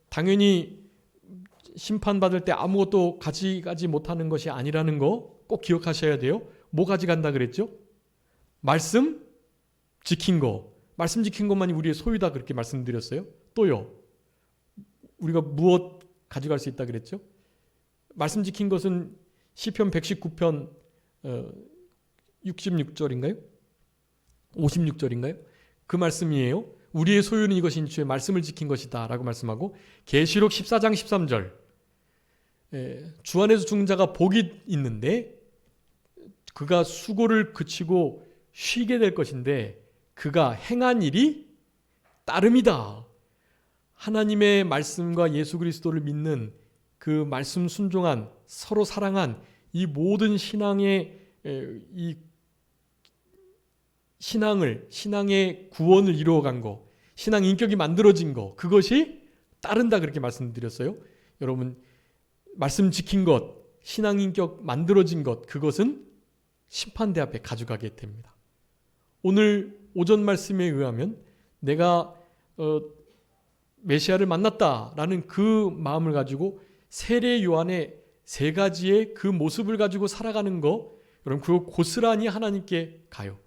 당연히 심판받을 때 아무것도 가져가지 못하는 것이 아니라는 거 꼭 기억하셔야 돼요. 뭐 가져간다 그랬죠? 말씀 지킨 거. 말씀 지킨 것만이 우리의 소유다 그렇게 말씀드렸어요. 또요, 우리가 무엇 가져갈 수 있다 그랬죠? 말씀 지킨 것은 시편 119편 66절인가요? 56절인가요? 그 말씀이에요. 우리의 소유는 이것인 주의 말씀을 지킨 것이다 라고 말씀하고, 계시록 14장 13절, 주 안에서 죽은 자가 복이 있는데 그가 수고를 그치고 쉬게 될 것인데 그가 행한 일이 따름이다. 하나님의 말씀과 예수 그리스도를 믿는 그 말씀 순종한, 서로 사랑한 이 모든 신앙의 신앙의 구원을 이루어간 거, 신앙 인격이 만들어진 거, 그것이 따른다 그렇게 말씀드렸어요. 여러분, 말씀 지킨 것, 신앙 인격 만들어진 것, 그것은 심판대 앞에 가져가게 됩니다. 오늘 오전 말씀에 의하면 내가 메시아를 만났다라는 그 마음을 가지고 세례 요한의 세 가지의 그 모습을 가지고 살아가는 거, 여러분, 그거 고스란히 하나님께 가요.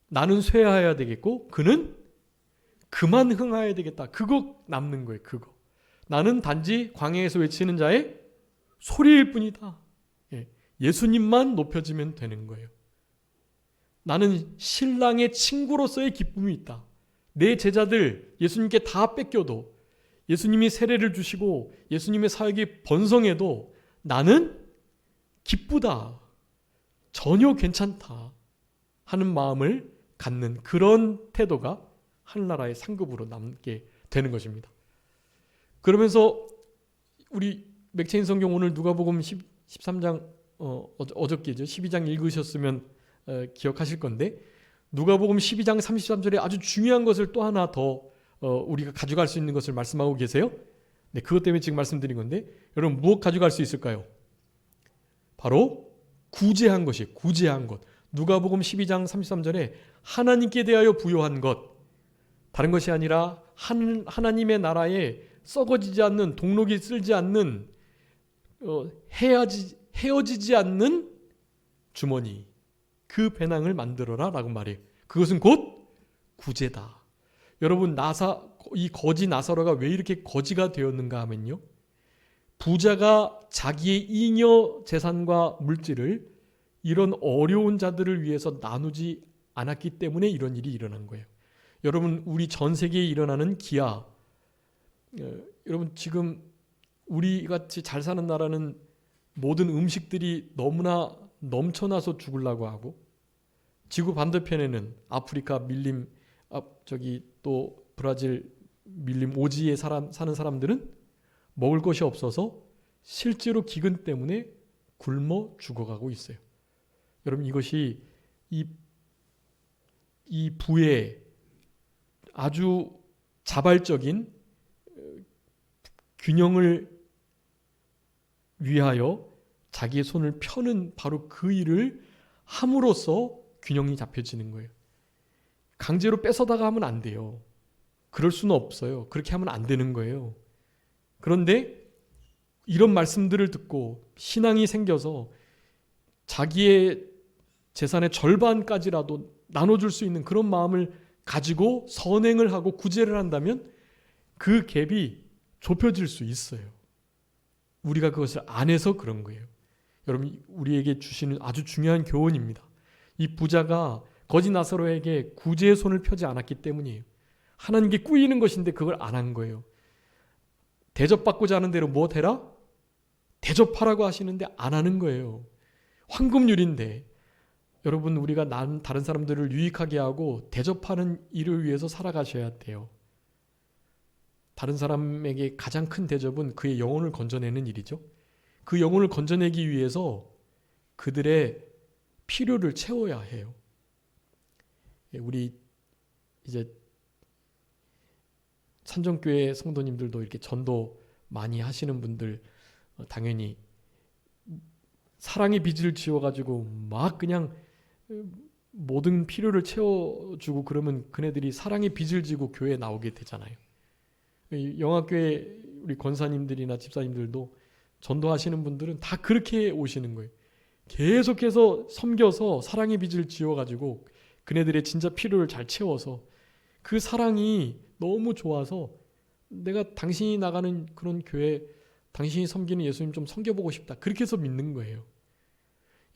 나는 쇠하여야 되겠고 그는 그만 흥하여야 되겠다. 그거 남는 거예요. 그거. 나는 단지 광야에서 외치는 자의 소리일 뿐이다. 예수님만 높여지면 되는 거예요. 나는 신랑의 친구로서의 기쁨이 있다. 내 제자들 예수님께 다 뺏겨도, 예수님이 세례를 주시고 예수님의 사역이 번성해도 나는 기쁘다. 전혀 괜찮다 하는 마음을 갖는 그런 태도가 하늘나라의 상급으로 남게 되는 것입니다. 그러면서 우리 맥체인 성경 오늘 누가복음 13장 어저께죠. 12장 읽으셨으면 기억하실 건데, 누가복음 12장 33절에 아주 중요한 것을 또 하나 더 우리가 가져갈 수 있는 것을 말씀하고 계세요. 네, 그것 때문에 지금 말씀드린 건데, 여러분 무엇 가져갈 수 있을까요? 바로 구제한 것이, 구제한 것. 누가복음 12장 33절에 하나님께 대하여 부요한 것, 다른 것이 아니라 하나님의 나라에 썩어지지 않는, 동록이 쓸지 않는, 헤어지지 않는 주머니, 그 배낭을 만들어라 라고 말해요. 그것은 곧 구제다. 여러분, 이 거지 나사로가 왜 이렇게 거지가 되었는가 하면요, 부자가 자기의 잉여 재산과 물질을 이런 어려운 자들을 위해서 나누지 않았기 때문에 이런 일이 일어난 거예요. 여러분, 우리 전 세계에 일어나는 기아, 여러분 지금 우리같이 잘 사는 나라는 모든 음식들이 너무나 넘쳐나서 죽으려고 하고, 지구 반대편에는 아프리카 밀림, 또 브라질 밀림 오지에 사는 사람들은 먹을 것이 없어서 실제로 기근 때문에 굶어 죽어가고 있어요. 여러분, 이것이 이 부의 아주 자발적인 균형을 위하여 자기의 손을 펴는 바로 그 일을 함으로써 균형이 잡혀지는 거예요. 강제로 뺏어다가 하면 안 돼요. 그럴 수는 없어요. 그렇게 하면 안 되는 거예요. 그런데 이런 말씀들을 듣고 신앙이 생겨서 자기의 재산의 절반까지라도 나눠줄 수 있는 그런 마음을 가지고 선행을 하고 구제를 한다면 그 갭이 좁혀질 수 있어요. 우리가 그것을 안 해서 그런 거예요. 여러분, 우리에게 주시는 아주 중요한 교훈입니다. 이 부자가 거지 나사로에게 구제의 손을 펴지 않았기 때문이에요. 하나님께 꾸이는 것인데 그걸 안 한 거예요. 대접받고자 하는 대로 무엇 해라? 대접하라고 하시는데 안 하는 거예요. 황금률인데 여러분, 우리가 다른 사람들을 유익하게 하고 대접하는 일을 위해서 살아가셔야 돼요. 다른 사람에게 가장 큰 대접은 그의 영혼을 건져내는 일이죠. 그 영혼을 건져내기 위해서 그들의 필요를 채워야 해요. 우리 이제 산정교회 성도님들도 이렇게 전도 많이 하시는 분들 당연히 사랑의 빚을 지어가지고 막 그냥 모든 필요를 채워주고 그러면 그네들이 사랑의 빚을 지고 교회에 나오게 되잖아요. 영화교회 우리 권사님들이나 집사님들도 전도하시는 분들은 다 그렇게 오시는 거예요. 계속해서 섬겨서 사랑의 빚을 지어가지고 그네들의 진짜 필요를 잘 채워서 그 사랑이 너무 좋아서 내가 당신이 나가는 그런 교회, 당신이 섬기는 예수님 좀 섬겨보고 싶다. 그렇게 해서 믿는 거예요.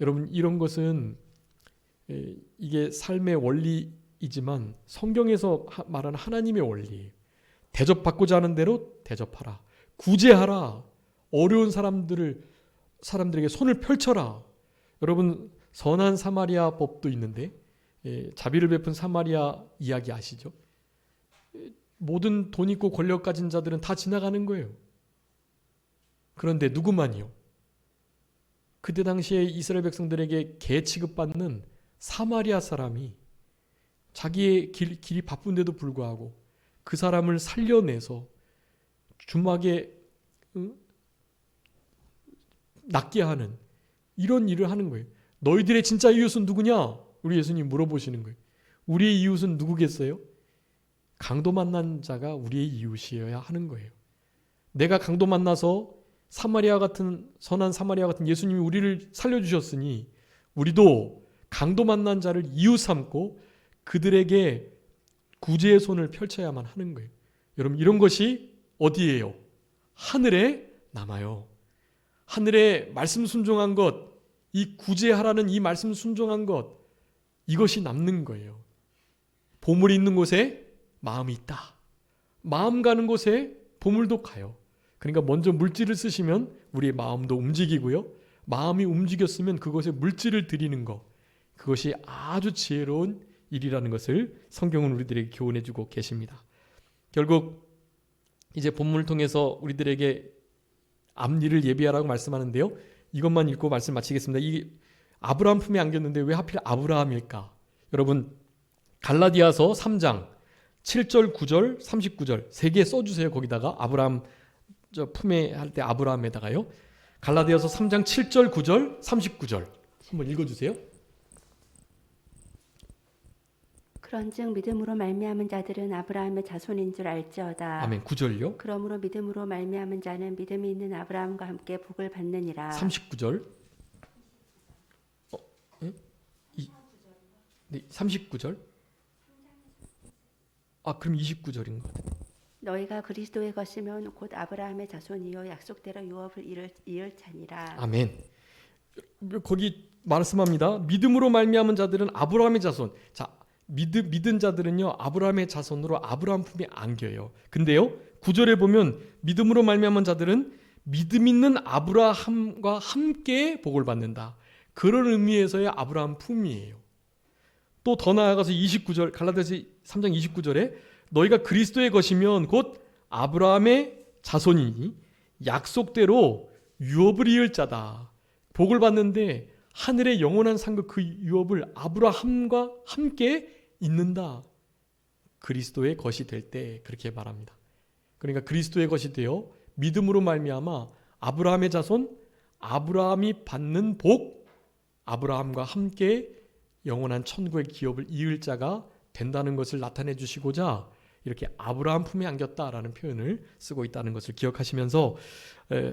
여러분, 이런 것은 이게 삶의 원리이지만 성경에서 말하는 하나님의 원리예요. 대접받고자 하는 대로 대접하라. 구제하라. 어려운 사람들에게 손을 펼쳐라. 여러분, 선한 사마리아 법도 있는데 자비를 베푼 사마리아 이야기 아시죠? 모든 돈 있고 권력 가진 자들은 다 지나가는 거예요. 그런데 누구만이요? 그때 당시에 이스라엘 백성들에게 개 취급받는 사마리아 사람이 자기의 길이 바쁜데도 불구하고 그 사람을 살려내서 주막에 낫게 하는 이런 일을 하는 거예요. 너희들의 진짜 이웃은 누구냐? 우리 예수님 물어보시는 거예요. 우리의 이웃은 누구겠어요? 강도 만난 자가 우리의 이웃이어야 하는 거예요. 내가 강도 만나서 사마리아 같은 선한 사마리아 같은 예수님이 우리를 살려주셨으니 우리도 강도 만난 자를 이웃 삼고 그들에게 구제의 손을 펼쳐야만 하는 거예요. 여러분, 이런 것이 어디예요? 하늘에 남아요. 하늘에 말씀 순종한 것, 이 구제하라는 이 말씀 순종한 것, 이것이 남는 거예요. 보물이 있는 곳에 마음이 있다. 마음 가는 곳에 보물도 가요. 그러니까 먼저 물질을 쓰시면 우리의 마음도 움직이고요. 마음이 움직였으면 그것에 물질을 드리는 것, 그것이 아주 지혜로운 일이라는 것을 성경은 우리들에게 교훈해 주고 계십니다. 결국 이제 본문을 통해서 우리들에게 앞일을 예비하라고 말씀하는데요. 이것만 읽고 말씀 마치겠습니다. 이 아브라함 품에 안겼는데 왜 하필 아브라함일까? 여러분, 갈라디아서 3장 7절, 9절, 39절 세 개 써주세요. 거기다가 아브라함 품에 할 때 아브라함에다가요. 갈라디아서 3장 7절, 9절, 39절 한번 읽어주세요. 그런즉 믿음으로 말미암은 자들은 아브라함의 자손인 줄 알지어다. 아멘. 9절요. 그러므로 믿음으로 말미암은 자는 믿음이 있는 아브라함과 함께 복을 받느니라. 39절. 네, 39절. 그럼 29절인 것 같아요. 너희가 그리스도의 것이면 곧 아브라함의 자손이요 약속대로 유업을 이을 자니라. 아멘. 거기 말씀합니다. 믿음으로 말미암은 자들은 아브라함의 자손. 자, 믿은 자들은요 아브라함의 자손으로 아브라함 품에 안겨요. 근데요 9절에 보면 믿음으로 말미암은 자들은 믿음 있는 아브라함과 함께 복을 받는다. 그런 의미에서의 아브라함 품이에요. 또 더 나아가서 29절 갈라디아서 3장 29절에 너희가 그리스도의 것이면 곧 아브라함의 자손이니 약속대로 유업을 이을 자다. 복을 받는데 하늘의 영원한 상급 그 유업을 아브라함과 함께 잇는다. 그리스도의 것이 될 때 그렇게 말합니다. 그러니까 그리스도의 것이 되어 믿음으로 말미암아 아브라함의 자손, 아브라함이 받는 복, 아브라함과 함께 영원한 천국의 기업을 이을 자가 된다는 것을 나타내 주시고자 이렇게 아브라함 품에 안겼다라는 표현을 쓰고 있다는 것을 기억하시면서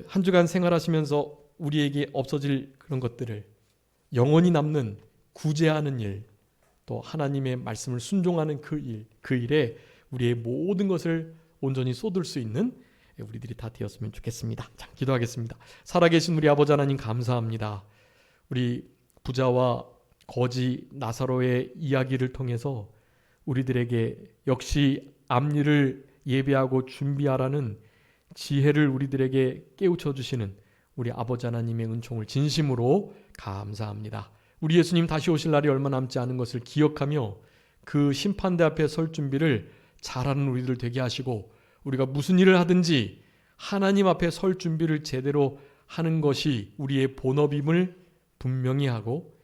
한 주간 생활하시면서 우리에게 없어질 그런 것들을 영원히 남는 구제하는 일, 또 하나님의 말씀을 순종하는 그 일에 우리의 모든 것을 온전히 쏟을 수 있는 우리들이 다 되었으면 좋겠습니다. 자, 기도하겠습니다. 살아계신 우리 아버지 하나님 감사합니다. 우리 부자와 거지 나사로의 이야기를 통해서 우리들에게 역시 앞일을 예배하고 준비하라는 지혜를 우리들에게 깨우쳐 주시는 우리 아버지 하나님의 은총을 진심으로 감사합니다. 우리 예수님 다시 오실 날이 얼마 남지 않은 것을 기억하며 그 심판대 앞에 설 준비를 잘하는 우리들 되게 하시고, 우리가 무슨 일을 하든지 하나님 앞에 설 준비를 제대로 하는 것이 우리의 본업임을 분명히 하고,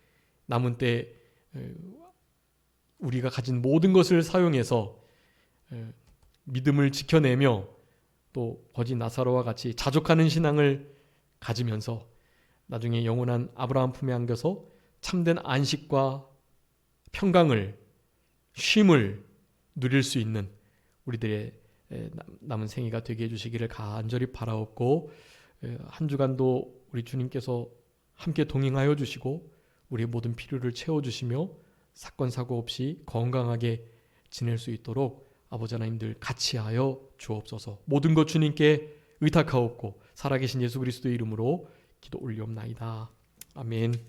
남은 때 우리가 가진 모든 것을 사용해서 믿음을 지켜내며 또 거지 나사로와 같이 자족하는 신앙을 가지면서 나중에 영원한 아브라함 품에 안겨서 참된 안식과 평강을, 쉼을 누릴 수 있는 우리들의 남은 생애가 되게 해주시기를 간절히 바라옵고, 한 주간도 우리 주님께서 함께 동행하여 주시고 우리의 모든 필요를 채워주시며 사건 사고 없이 건강하게 지낼 수 있도록 아버지 하나님들 같이 하여 주옵소서. 모든 것 주님께 의탁하옵고 살아계신 예수 그리스도의 이름으로 기도 올리옵나이다. 아멘.